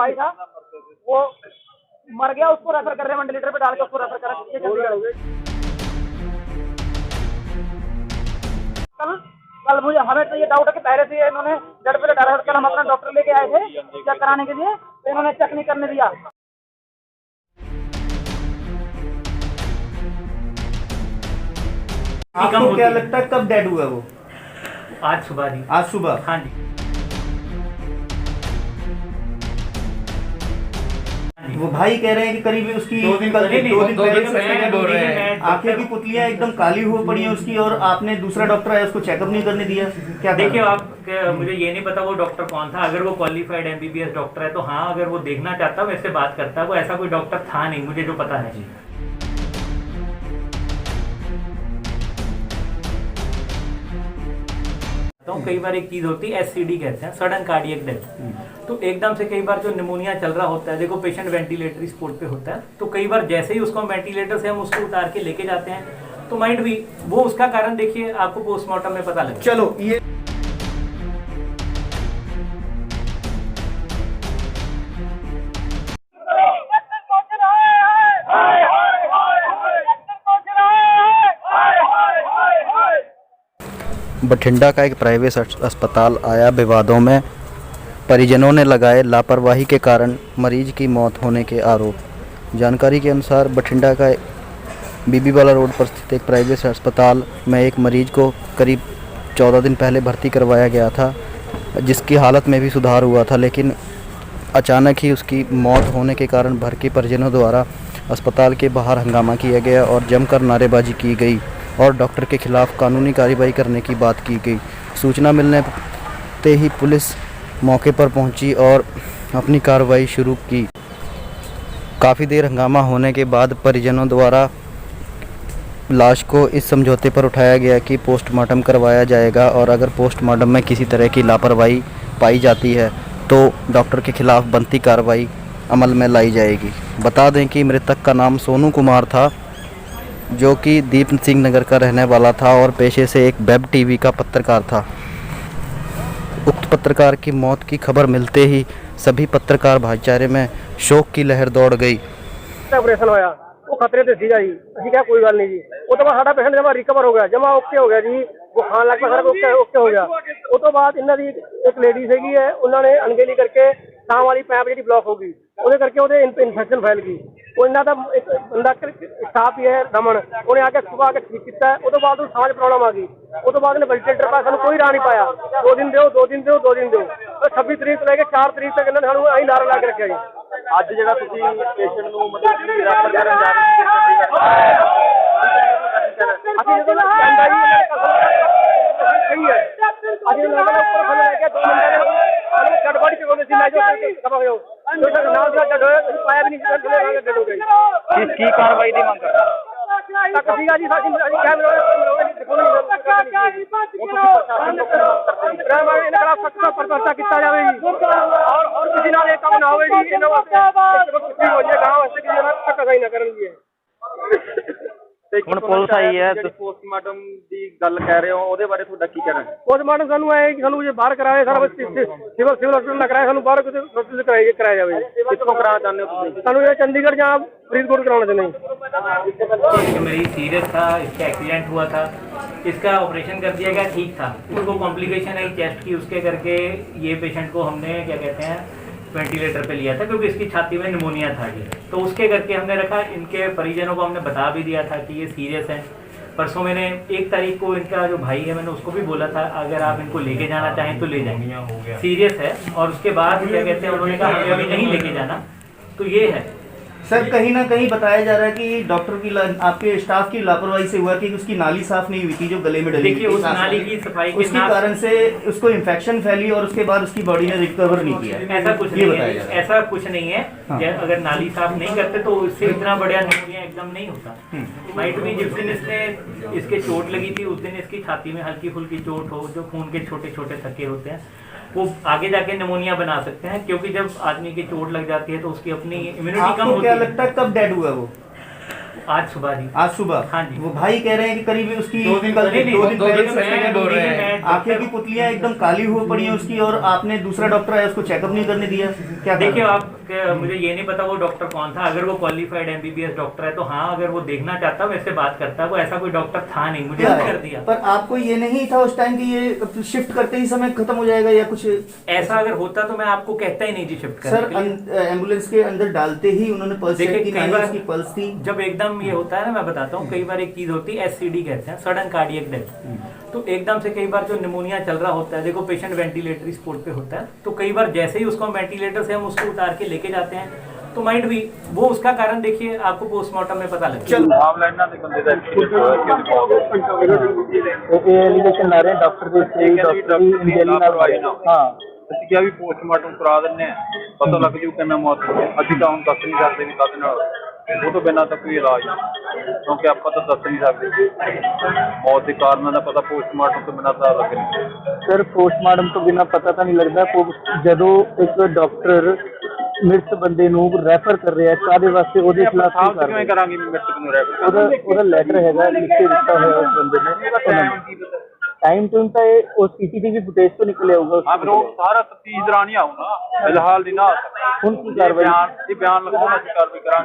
भाई था वो मर गया, उसको रेफर कर रहे हैं वेंटिलेटर पे डाल के, उसको रेफर कर कल मुझे हमें तो ये डाउट है कि पहले से इन्होंने जड़ पे डाला। कल हम अपना डॉक्टर लेके आए थे चेक कराने के लिए, तो इन्होंने चेक नहीं करने दिया। आपको क्या लगता है कब डेड हुआ वो? आज सुबह जी। आज सुबह? हाँ जी। वो भाई कह रहे हैं कि करीब उसकी 2 दिन पहले आंखें की पुतलियां एकदम काली हो पड़ी हैं उसकी, और आपने दूसरा डॉक्टर आया उसको चेकअप नहीं करने दिया। क्या देखिए आप मुझे ये नहीं पता वो डॉक्टर कौन था। अगर वो क्वालिफाइड एमबीबीएस डॉक्टर है तो हाँ, अगर वो देखना चाहता मैं इससे बात करता। वो ऐसा कोई डॉक्टर था नहीं, मुझे जो पता है। तो कई बार एक चीज होती है एससीडी कहते हैं, सडन कार्डियक डेथ। तो एकदम से कई बार जो निमोनिया चल रहा होता है, देखो पेशेंट वेंटिलेटरी सपोर्ट पे होता है, तो कई बार जैसे ही उसको हम वेंटिलेटर से हम उसको उतार के लेके जाते हैं तो माइंड भी वो उसका कारण देखिए आपको पोस्टमार्टम में पता लगेगा। चलो ये बठिंडा का एक प्राइवेट अस्पताल आया विवादों में, परिजनों ने लगाए लापरवाही के कारण मरीज की मौत होने के आरोप। जानकारी के अनुसार बठिंडा का बीबीवाला रोड पर स्थित एक प्राइवेट अस्पताल में एक मरीज को करीब 14 दिन पहले भर्ती करवाया गया था, जिसकी हालत में भी सुधार हुआ था, लेकिन अचानक ही उसकी मौत होने के कारण भर के परिजनों द्वारा अस्पताल के बाहर हंगामा किया गया और जमकर नारेबाजी की गई और डॉक्टर के खिलाफ कानूनी कार्रवाई करने की बात की गई। सूचना मिलने ते ही पुलिस मौके पर पहुंची और अपनी कार्रवाई शुरू की। काफ़ी देर हंगामा होने के बाद परिजनों द्वारा लाश को इस समझौते पर उठाया गया कि पोस्टमार्टम करवाया जाएगा और अगर पोस्टमार्टम में किसी तरह की लापरवाही पाई जाती है तो डॉक्टर के खिलाफ बनती कार्रवाई अमल में लाई जाएगी। बता दें कि मृतक का नाम सोनू कुमार था, जो कि दीप सिंह नगर का रहने वाला था और पेशे से एक वेब टीवी का पत्रकार था। उक्त पत्रकार की मौत की खबर मिलते ही सभी पत्रकार भाईचारे में शोक की लहर दौड़ गई। ऑपरेशन होया वो खतरे ते सीगा जी, ਅਸੀਂ ਕਿਹਾ ਕੋਈ ਗੱਲ ਨਹੀਂ ਜੀ। ਉਹ ਤੋਂ ਬਾਅਦ ਸਾਡਾ ਪੇਸ਼ੈਂਟ ਜਮਾ ਰਿਕਵਰ ਹੋ ਗਿਆ, ਜਮਾ ਓਕੇ ਹੋ ਗਿਆ ਜੀ, वो खान लग सारा ओके हो गया। वो तो बाद इन्हों की एक लेडी हैगी है, उन्होंने अनगेली करके सांव वाली पैप जी ब्लॉक हो गई, वो करके वो इन्फेक्शन फैल गई। वो इन्हों का एक बंदा स्टाफ ही है रमन, उन्हें आके सुबह आके ठीक किया। वो तो बाद सांस प्रॉब्लम आ गई, वो तो बाद वेंटिलेटर पर सानू कोई राह नहीं पाया। 2 दिन दो 2 दिन दो 2 दिन दो 26 तरीक से लेके 4 तरीक तक इन्होंने सानू अं नारा ला के रखा जी। ਅੱਜ ਜਿਹੜਾ ਤੁਸੀਂ ਪੇਸ਼ੈਂਟ ਨੂੰ ਮਤਲਬ ਕਿ ਰੈਫਰ ਕਰਨ ਜਾ ਰਹੇ ਅਸੀਂ ਜਦੋਂ ਜਾਂਦਾ ਜੀ ਸਹੀ ਹੈ, ਅਸੀਂ ਉਹਨਾਂ ਦਾ ਉੱਪਰ ਖੜੇ ਲੈ ਕੇ 2 ਮਿੰਟਾਂ ਦੇ ਗੜਬੜੀ ਚ ਹੋਣੀ ਸੀ। ਮੈਂ ਜੋ ਕਹਾਂ ਹੋ ਜੋ ਨਾਲ ਦਾ ਡਰ ਪਾਇਆ ਵੀ ਨਹੀਂ ਸੀ, ਡਰ ਹੋ ਗਈ। ਕੀ ਕਾਰਵਾਈ ਦੀ ਮੰਗ ਕਰਦੇ ਤੱਕ ਸੀਗਾ ਜੀ ਸਾਡੀ ਕੈਮਰਾ परचा किया जाए जी, और किसी नाल एक काम ना हो जी। इन्होंने वास्ते छुट्टी हो जाए गांव वास्ते किसी नाल धक्काशाही ना करन जी। ਹੁਣ ਪੁਲਿਸ ਆਈ ਹੈ, ਪੋਸਟਮਾਰਟਮ ਦੀ ਗੱਲ ਕਹਿ ਰਹੇ ਹੋ, ਉਹਦੇ ਬਾਰੇ ਤੁਹਾਡਾ ਕੀ ਕਹਿਣਾ ਹੈ? पोस्टमार्टम सानू है कि सानू ये बाहर कराए, सारा सिविल हॉस्पिटल ना कराए, सानू बाहर हॉस्पिटल कराया जाए। ਕਿੱਥੋਂ ਕਰਾਉਣਾ ਚਾਹੁੰਦੇ ਹੋ ਤੁਸੀਂ? सानू ये चंडीगढ़ या फरीदकोट कराना चाहते हैं। मरीज सीरियस था, इसका एक्सीडेंट हुआ था, इसका ऑपरेशन कर दिया गया, ठीक था। उसको कॉम्प्लिकेशन आई चेस्ट की, उसके करके ये पेशेंट को हमने क्या कहते हैं वेंटिलेटर पे लिया था, क्योंकि इसकी छाती में निमोनिया था ये। तो उसके करके हमने रखा, इनके परिजनों को हमने बता भी दिया था कि ये सीरियस है। परसों मैंने 1 तारीख को इनका जो भाई है, मैंने उसको भी बोला था अगर आप इनको लेके जाना चाहें तो ले जाएंगे, सीरियस है। और उसके बाद क्या कहते हैं उन्होंने कहा हमें अभी नहीं लेके जाना। तो ये है सर, कहीं ना कहीं बताया जा रहा है कि डॉक्टर की आपके स्टाफ की लापरवाही से हुआ कि उसकी नाली साफ नहीं हुई थी जो गले में डली। देखिए उस नाली की सफाई उसके कारण से उसको इन्फेक्शन फैली और उसके बाद उसकी बॉडी ने रिकवर नहीं किया। ऐसा कुछ नहीं है, ऐसा कुछ नहीं है। हाँ। अगर नाली साफ नहीं करते तो उससे इतना बड़ा निमोनिया एकदम नहीं होता। माइट में जिस दिन इसके चोट लगी थी, उस दिन इसकी छाती में हल्की फुल्की चोट हो, जो खून के छोटे छोटे थक्के होते हैं, वो आगे जाके निमोनिया बना सकते हैं। क्योंकि जब आदमी की चोट लग जाती है तो उसकी अपनी इम्यूनिटी कम होती है। क्या लगता है कब डेड हुआ वो? आज सुबह जी। आज सुबह? हाँ जी। वो भाई कह रहे हैं कि करीब उसकी दो दिन कल पहले नहीं, 2 दिन दो पहले दिन से पहले चेकअप बोल नहीं रहे है। हैं। आंखें की पुतलियां एकदम काली हो पड़ी हैं उसकी, और आपने दूसरा डॉक्टर आया उसको चेकअप नहीं करने दिया, क्या देखिए कारण? आप मुझे ये नहीं पता वो डॉक्टर कौन था। अगर वो क्वालिफाइड एमबीबीएस डॉक्टर है तो हाँ, अगर वो देखना चाहता मेरे से बात करता, वो ऐसा कोई डॉक्टर था नहीं, मुझे क्या कर है? दिया। पर आपको ये नहीं था उस टाइम कि ये शिफ्ट करते ही समय खत्म हो जाएगा या कुछ? ऐसा अगर होता तो मैं आपको कहता ही नहीं जी शिफ्ट सर करने के लिए। एम्बुलेंस के अंदर डालते ही उन्होंने पल्स चेक देखिए की, कई नानी बार उसकी पल्स थी। जब एकदम ये होता है ना, मैं बताता हूँ, कई बार एक चीज होती है एससीडी कहते हैं, सडन कार्डियक डेथ। तो एकदम से कई बार जो निमोनिया चल रहा होता है, देखो पेशेंट वेंटिलेटरी सपोर्ट पे होता है, तो कई बार जैसे ही उसको वेंटिलेटर से हम उसको उतार के लेके जाते हैं तो माइंड भी वो उसका कारण देखिए आपको पोस्टमार्टम में पता लगेगा। ਮਾਮਲਾ ਇਹਨਾਂ ਦੇ ਬੰਦੇ ਦਾ ਐਕਸੀਡੈਂਟ ਹੋਇਆ ਇਹ ਐਲੀਗੇਸ਼ਨ ਲਾ ਰਹੇ ਡਾਕਟਰ ਦੇ ਉੱਤੇ, ਡਾਕਟਰ ਦੀ ਇੰਜਰੀ ਨਾਲ। ਹਾਂ ਅਸੀਂ ਕਿਹਾ ਵੀ ਪੋਸਟਮਾਰਟਮ ਕਰਾ ਦਿੰਨੇ ਆ, ਪਤਾ ਲੱਗ ਜੂ ਕਿਵੇਂ ਮੌਤ ਹੋਈ। ਅਸੀਂ ਤਾਂ ਹੁਣ ਦੱਸ ਨਹੀਂ ਸਕਦੇ ਵੀ ਕਾਹਦੇ ਨਾਲ ਹੋਈ। ਉਹ ਤੋਂ ਬਿਨਾਂ ਤਾਂ ਕੋਈ ਇਲਾਜ ਨਹੀਂ, ਕਿਉਂਕਿ ਆਪਾਂ ਤਾਂ ਦੱਸ ਨਹੀਂ ਸਕਦੇ ਮੌਤ ਦੇ ਕਾਰਨਾਂ ਦਾ ਪਤਾ ਪੋਸਟਮਾਰਟਮ ਤੋਂ ਬਿਨਾਂ ਤਾਂ ਲੱਗ ਨਹੀਂ। ਸਰ ਪੋਸਟਮਾਰਟਮ ਤੋਂ ਬਿਨਾਂ ਪਤਾ ਤਾਂ ਨਹੀਂ ਲੱਗਦਾ। ਜਦੋਂ ਇੱਕ ਡਾਕਟਰ ਮ੍ਰਿਤ ਬੰਦੇ ਨੂੰ ਰੈਫਰ ਕਰ ਰਿਹਾ ਕਾਹਦੇ ਵਾਸਤੇ, ਉਹਦੇ ਖਿਲਾਫ ਕੀ ਸਾਫ ਕਰ ਕਿਵੇਂ ਕਰਾਂਗੇ ਮ੍ਰਿਤਕ ਨੂੰ ਰੈਫਰ? ਉਹਦਾ ਲੈਟਰ ਹੈਗਾ, ਲਿਖ ਕੇ ਦਿੱਤਾ ਹੋਇਆ ਉਸ ਬੰਦੇ ਨੇ। ਟਾਈਮ ਟੂ ਤਾਂ ਇਹ ਉਹ ਸੀਸੀਟੀਵੀ ਫੁਟੇਜ ਤੋਂ ਨਿਕਲਿਆ ਹੋਊਗਾ। ਹਾਂ ਫਿਰ ਉਹ ਸਾਰਾ ਤਫਤੀਸ਼ ਦੌਰਾਨ ਹੀ ਆਊ ਨਾ, ਫਿਲਹਾਲ ਦੀ ਨਾ। ਹੁਣ ਕੀ ਕਾਰਵਾਈ? ਬਿਆਨ ਲਿਖਾਉਣਾ ਅਸੀਂ ਕਾਰਵਾਈ ਕਰਾਂਗੇ।